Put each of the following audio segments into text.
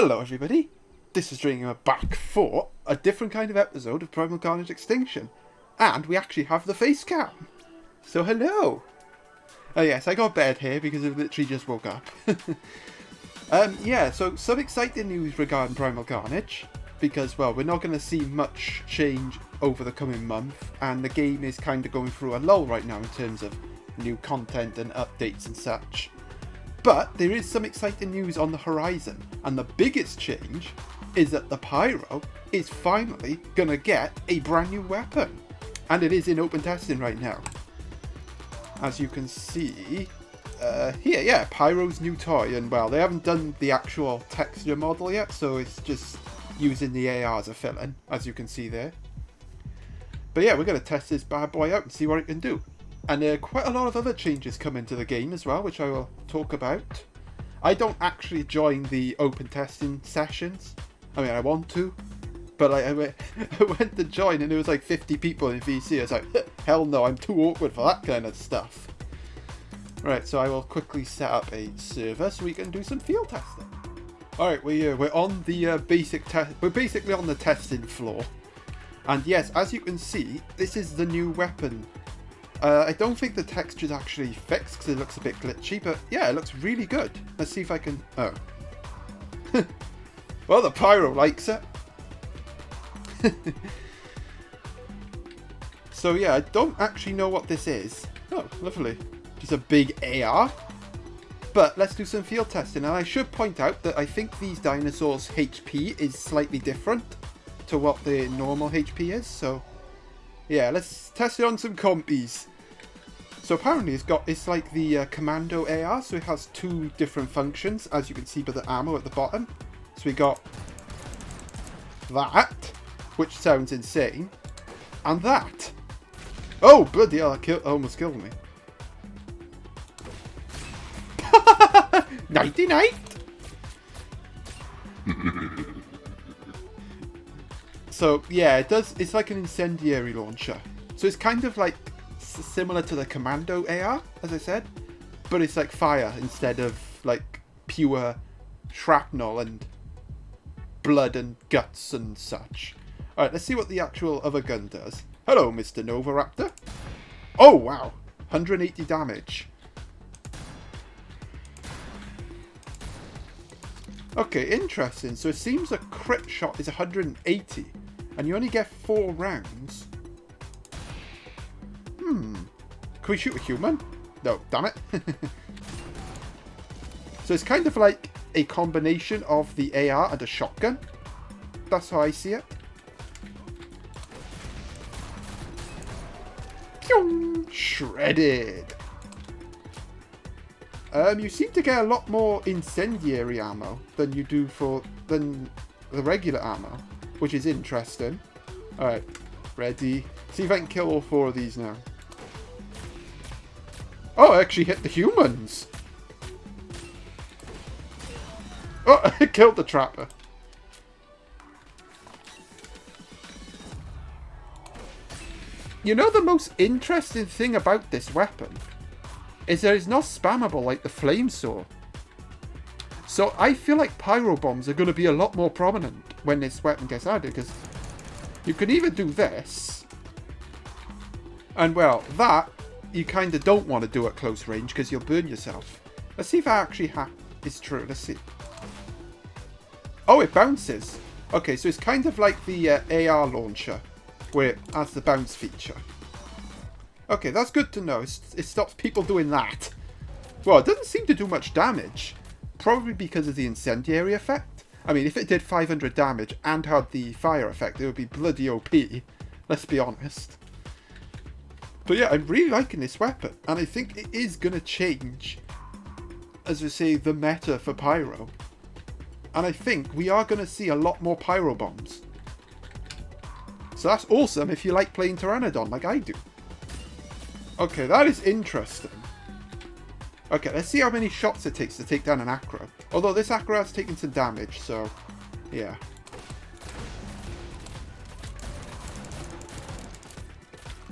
Hello everybody, this is Dreamer back for a different kind of episode of Primal Carnage Extinction. And we actually have the face cam. So hello! Oh yes, I got bed hair because I literally just woke up. Yeah, so some exciting news regarding Primal Carnage. Because, well, we're not going to see much change over the coming month. And the game is kind of going through a lull right now in terms of new content and updates and such. But there is some exciting news on the horizon, and the biggest change is that the Pyro is finally gonna get a brand new weapon, and it is in open testing right now. As you can see here, yeah, Pyro's new toy, and well, they haven't done the actual texture model yet, so it's just using the AR as a fill-in, as you can see there. But yeah, we're gonna test this bad boy out and see what it can do. And quite a lot of other changes come into the game as well, which I will talk about. I don't actually join the open testing sessions. I mean, I want to. But I went to join and there was like 50 people in VC. I was like, hell no, I'm too awkward for that kind of stuff. Right, so I will quickly set up a server so we can do some field testing. Alright, we're on the basic test. We're basically on the testing floor. And yes, as you can see, this is the new weapon. I don't think the texture's actually fixed because it looks a bit glitchy, but yeah, it looks really good. Let's see if I can... Oh. Well, the Pyro likes it. So yeah, I don't actually know what this is. Oh, lovely. Just a big AR. But let's do some field testing. And I should point out that I think these dinosaurs' HP is slightly different to what the normal HP is, so... Yeah, let's test it on some compies. So apparently it's like the commando AR, so it has two different functions, as you can see by the ammo at the bottom. So we got that, which sounds insane, and that. Oh, bloody hell, that almost killed me. 99? So yeah, it's like an incendiary launcher. So it's kind of like similar to the commando AR, as I said, but it's like fire instead of like pure shrapnel and blood and guts and such. Alright, let's see what the actual other gun does. Hello, Mr. Nova Raptor. Oh wow, 180 damage. Okay, interesting. So it seems a crit shot is 180. And you only get 4 rounds. Can we shoot a human? No, damn it. So it's kind of like a combination of the AR and a shotgun. That's how I see it. Pew! Shredded. You seem to get a lot more incendiary ammo than you do than the regular ammo, which is interesting. Alright, ready. See if I can kill all 4 of these now. Oh, I actually hit the humans. Oh, I killed the trapper. You know the most interesting thing about this weapon is that it's not spammable like the flame saw. So I feel like pyro bombs are going to be a lot more prominent when this weapon gets added, because you can either do this, and well, that you kind of don't want to do at close range because you'll burn yourself. Let's see if that actually is true. Let's see. Oh, it bounces. Okay, so it's kind of like the AR launcher, where it has the bounce feature. Okay, that's good to know. It stops people doing that. Well, it doesn't seem to do much damage. Probably because of the incendiary effect. I mean, if it did 500 damage and had the fire effect, it would be bloody OP. Let's be honest. But yeah, I'm really liking this weapon. And I think it is going to change, as we say, the meta for Pyro. And I think we are going to see a lot more Pyro bombs. So that's awesome if you like playing Pteranodon like I do. Okay, that is interesting. Okay, let's see how many shots it takes to take down an Acro. Although this Acro has taken some damage, so yeah.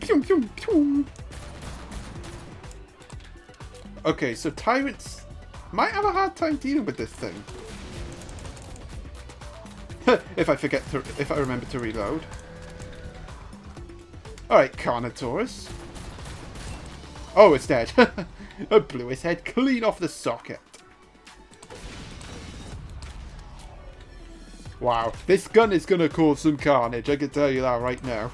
Pew, pew, pew. Okay, so Tyrants might have a hard time dealing with this thing. if I remember to reload. Alright, Carnotaurus. Oh, it's dead. I blew his head clean off the socket. Wow, this gun is going to cause some carnage, I can tell you that right now.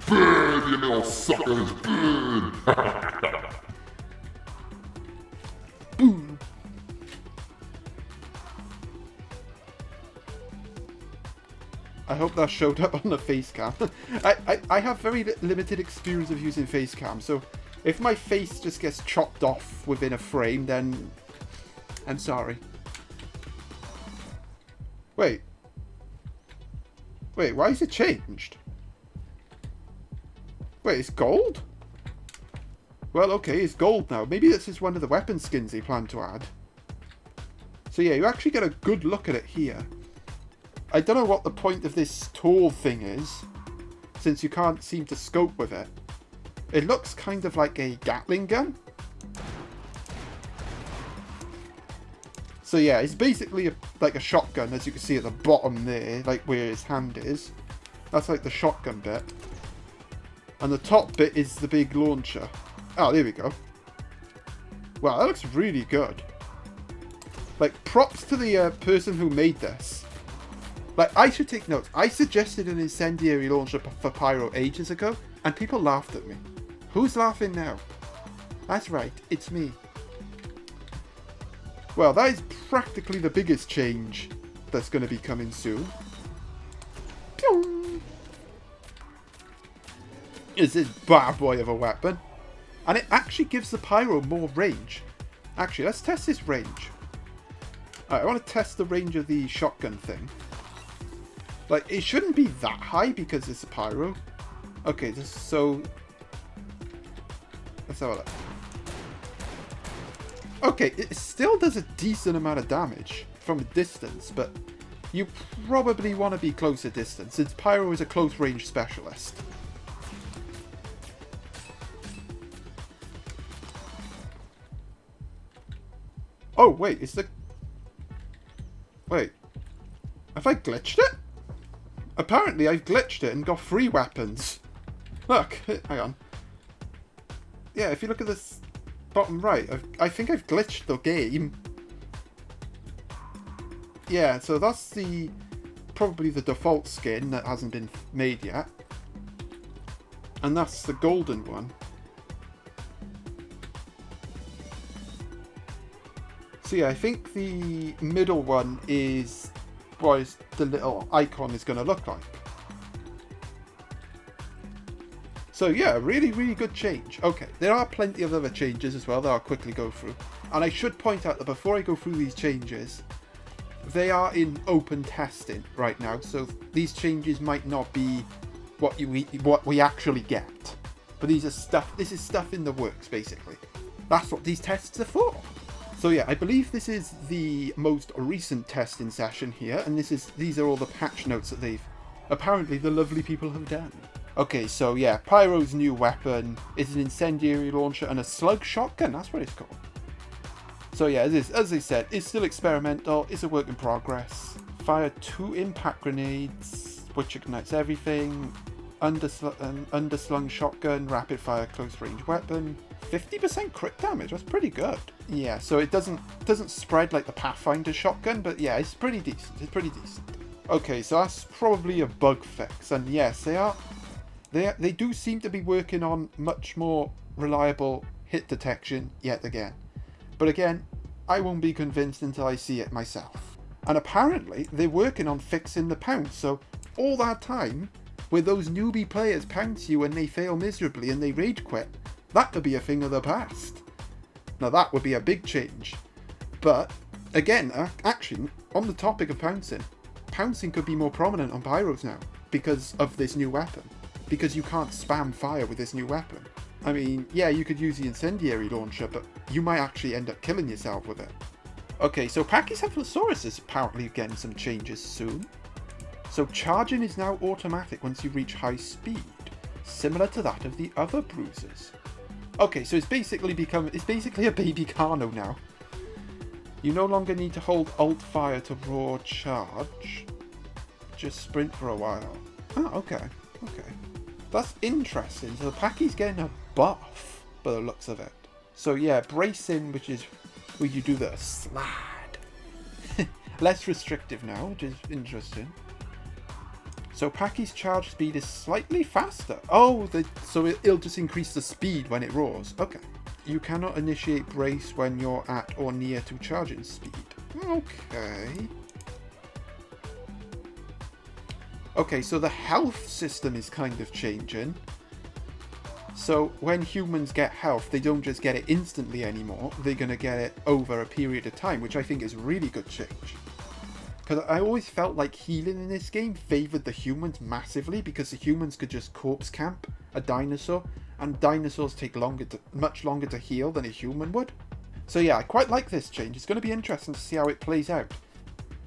Burn, you little suckers, burn! Boom. I hope that showed up on the face cam. I have very limited experience of using face cam, so if my face just gets chopped off within a frame, then I'm sorry. Wait, why is it changed? Wait, it's gold? Well, okay, it's gold now. Maybe this is one of the weapon skins they plan to add. So yeah, you actually get a good look at it here. I don't know what the point of this tall thing is, since you can't seem to scope with it. It looks kind of like a Gatling gun. So yeah, it's basically like a shotgun, as you can see at the bottom there, like where his hand is. That's like the shotgun bit. And the top bit is the big launcher. Oh, there we go. Wow, that looks really good. Like, props to the person who made this. Like, I should take notes. I suggested an incendiary launcher for Pyro ages ago, and people laughed at me. Who's laughing now? That's right, it's me. Well, that is practically the biggest change that's going to be coming soon. Pew! Is this bad boy of a weapon. And it actually gives the Pyro more range. Actually, let's test this range. Alright, I want to test the range of the shotgun thing. Like, it shouldn't be that high because it's a Pyro. Okay, so... let's have a look. Okay, it still does a decent amount of damage from a distance, but you probably want to be closer distance, since Pyro is a close range specialist. Oh, wait, is the... wait. Have I glitched it? Apparently I've glitched it and got 3 weapons. Look, hang on. Yeah, if you look at this bottom right, I think I've glitched the game. Yeah, so that's probably the default skin that hasn't been made yet. And that's the golden one. So yeah, I think the middle one is what the little icon is going to look like. So yeah, really, really good change. Okay, there are plenty of other changes as well that I'll quickly go through. And I should point out that before I go through these changes, they are in open testing right now. So these changes might not be what we actually get. But this is stuff in the works, basically. That's what these tests are for. So yeah, I believe this is the most recent testing session here, and these are all the patch notes that apparently the lovely people have done. Okay, so yeah, Pyro's new weapon is an incendiary launcher and a slug shotgun, that's what it's called. So yeah, as I said, it's still experimental, it's a work in progress. Fire 2 impact grenades, which ignites everything. Underslung shotgun, rapid fire close range weapon. 50% crit damage, that's pretty good. Yeah, so it doesn't spread like the Pathfinder shotgun, but yeah, it's pretty decent. It's pretty decent. Okay, so that's probably a bug fix, and yes, they do seem to be working on much more reliable hit detection yet again. But again, I won't be convinced until I see it myself. And apparently, they're working on fixing the pounce, so all that time, where those newbie players pounce you and they fail miserably and they rage quit, that could be a thing of the past. Now that would be a big change. But, again, actually, on the topic of pouncing could be more prominent on Pyros now, because of this new weapon. Because you can't spam fire with this new weapon. I mean, yeah, you could use the incendiary launcher, but you might actually end up killing yourself with it. Okay, so Pachycephalosaurus is apparently getting some changes soon. So charging is now automatic once you reach high speed, similar to that of the other bruisers. Okay, so it's basically a baby Carno now. You no longer need to hold Alt Fire to raw charge. Just sprint for a while. Oh, okay. Okay. That's interesting. So the Packy's getting a buff by the looks of it. So yeah, bracing, which is where you do the slide. Less restrictive now, which is interesting. So Packy's charge speed is slightly faster. Oh, so it'll just increase the speed when it roars. Okay. You cannot initiate brace when you're at or near to charging speed. Okay. Okay, so the health system is kind of changing. So when humans get health, they don't just get it instantly anymore. They're going to get it over a period of time, which I think is a really good change. Because I always felt like healing in this game favoured the humans massively, because the humans could just corpse camp a dinosaur, and dinosaurs take much longer to heal than a human would. So yeah, I quite like this change. It's going to be interesting to see how it plays out.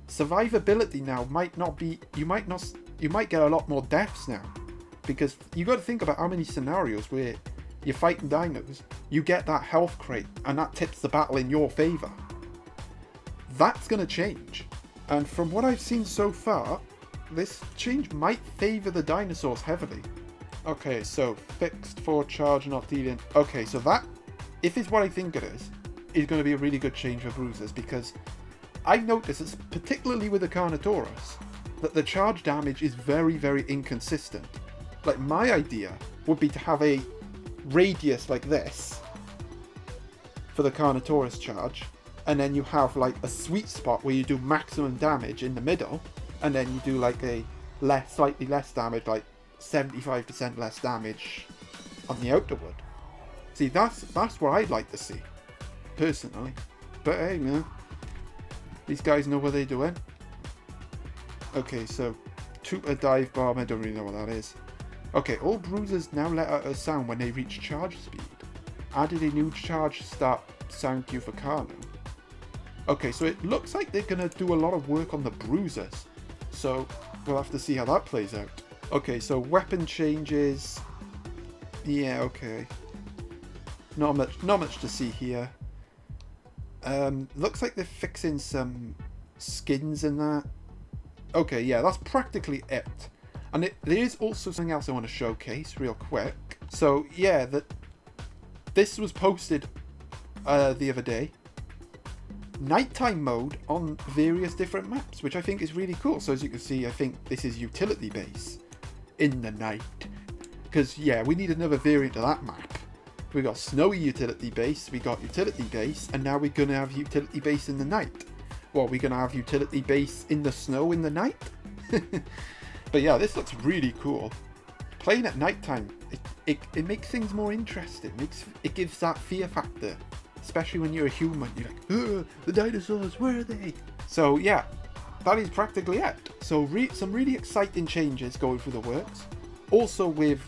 Survivability now might not be... You might get a lot more deaths now. Because you got to think about how many scenarios where you're fighting dinos, you get that health crate, and that tips the battle in your favour. That's going to change. And from what I've seen so far, this change might favour the dinosaurs heavily. Okay, so fixed for charge not dealing. Okay, so that, if it's what I think it is going to be a really good change for bruisers, because I've noticed, particularly with the Carnotaurus, that the charge damage is very, very inconsistent. Like, my idea would be to have a radius like this for the Carnotaurus charge, and then you have like a sweet spot where you do maximum damage in the middle, and then you do like a slightly less damage, like 75% less damage on the outer wood. See, that's what I'd like to see, personally. But hey, man, these guys know what they're doing. Okay, so Tutor Dive Bomb, I don't really know what that is. Okay, all bruisers now let out a sound when they reach charge speed. Added a new charge start sound cue for Carno. Okay, so it looks like they're going to do a lot of work on the bruisers. So we'll have to see how that plays out. Okay, so weapon changes. Yeah, okay. Not much to see here. Looks like they're fixing some skins in that. Okay, yeah, that's practically it. And there is also something else I want to showcase real quick. So yeah, this was posted the other day. Nighttime mode on various different maps, which I think is really cool. So as you can see, I think this is utility base in the night. Because yeah, we need another variant of that map. We got snowy utility base, we got utility base, and now we're going to have utility base in the night. Well, we're going to have utility base in the snow in the night. But yeah, this looks really cool. Playing at nighttime, it makes things more interesting. It gives that fear factor, especially when you're a human. You're like, the dinosaurs, where are they? So yeah, that is practically it. So some really exciting changes going through the works. Also with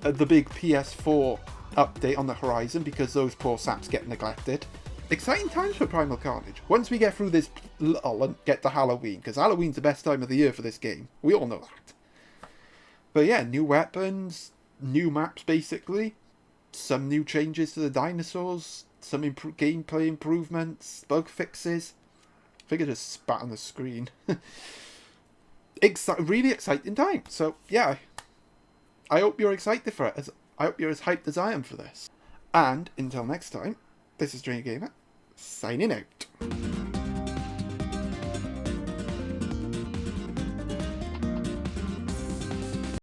the big PS4 update on the horizon, because those poor saps get neglected. Exciting times for Primal Carnage. Once we get through this lull and get to Halloween, because Halloween's the best time of the year for this game. We all know that. But yeah, new weapons, new maps basically, some new changes to the dinosaurs, some gameplay improvements, bug fixes. I think I just spat on the screen. Really exciting time. So yeah, I hope you're excited for it. I hope you're as hyped as I am for this. And until next time, this is Drain Gamer, signing out.